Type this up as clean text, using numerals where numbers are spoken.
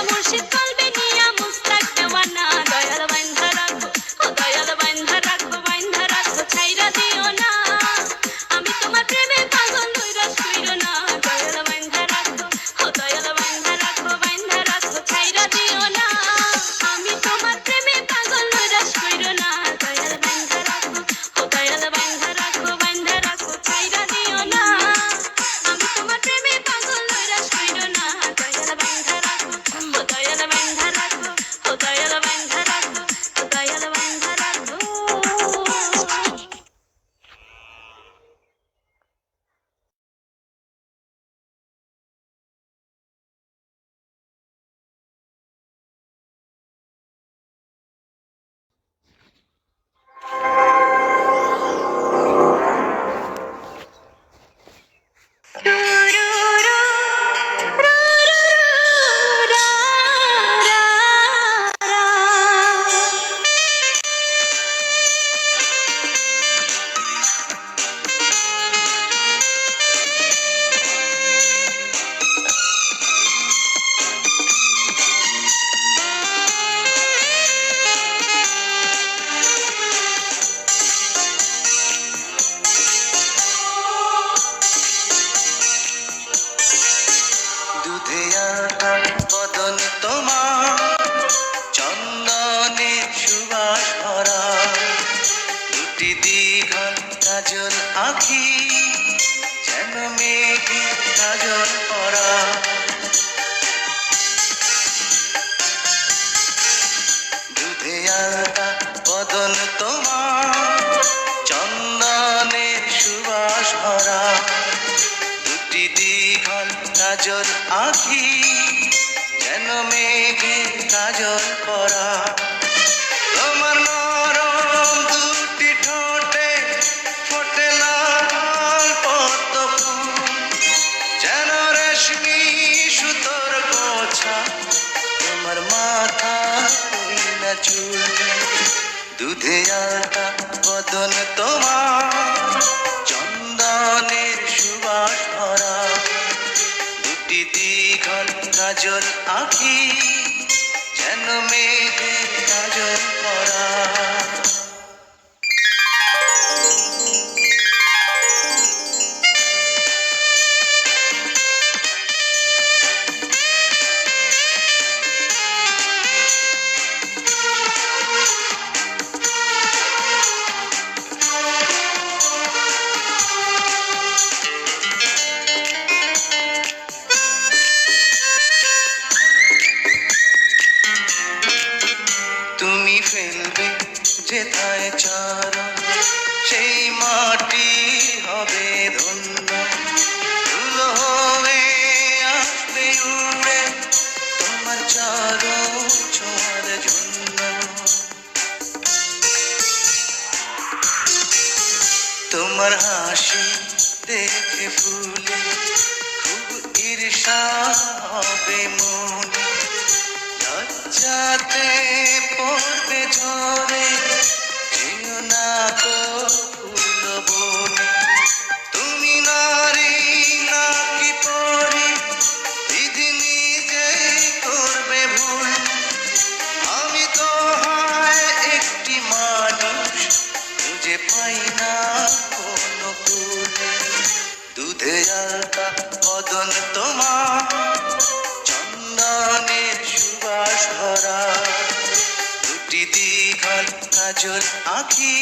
মুর্শিদ কলবে নিয়া মুস্তাক দেওয়ানা দয়াল বান্ধা রাখো ও দয়াল বান্ধা রাখো ছাইরা দিও না আমি তোমার প্রেমে পাগল নৈরাশ কইরো না দয়াল বান্ধা রাখো ও দয়াল বান্ধা রাখো ছাইরা দিও না আমি তোমার প্রেমে পাগল নৈরাশ কইরো না দয়াল বান্ধা রাখো ও দয়াল বান্ধা রাখো ছাইরা দিও না আমি তোমার প্রেমে পাগল নৈরাশ কইরো না দয়াল বান্ধা রাখো ও দয়াল বান্ধা রাখো ও দয়াল বান্ধা রাখো ও দয়াল বান্ধা রাখো। দুধে আটা বদন তোমার চন্দনে সুবাস ভরা দুটি দীঘল কাজল আঁখি যেন মেঘে কাজল পরা দুধে আটা বদন তোমার চন্দনে সুবাস ভরা দুটি দীঘল কাজল আঁখি যেন মেঘে কাজল পরা তোমার নরম দুটি ঠোঁটে ফোটে লাল পদ্ম ফুল যেন রেশমি সুতোর গোছা তোমার মাথা কইনা চুল দুধে আটা বদন তোমার চন্দনের সুবাস ভরা দুটি দীঘল কাজল আঁখি যেন মেঘে কাজল পরা তুমি ফেলবে যেথায় চরণ সেই মাটি হবে ধন্য ধুলো হয়ে আসবে উড়ে তোমার চরণ ছোঁয়ার জন্য তোমার হাসি দেখে ফুলে খুব ঈর্ষা হবে মনে লজ্জাতে পড়বে ঝরে যেও না তো ফুল বনে তুমি নারী নাকি পরি বিধি নিজেই করবে ভুল আমি তো হয় একটি মানুষ খুঁজে পাই না কোনো কুল দুধে আলতা বদন তোমার চন্দনের সুবাস ভরা দুটি দীঘল কাজল আঁখি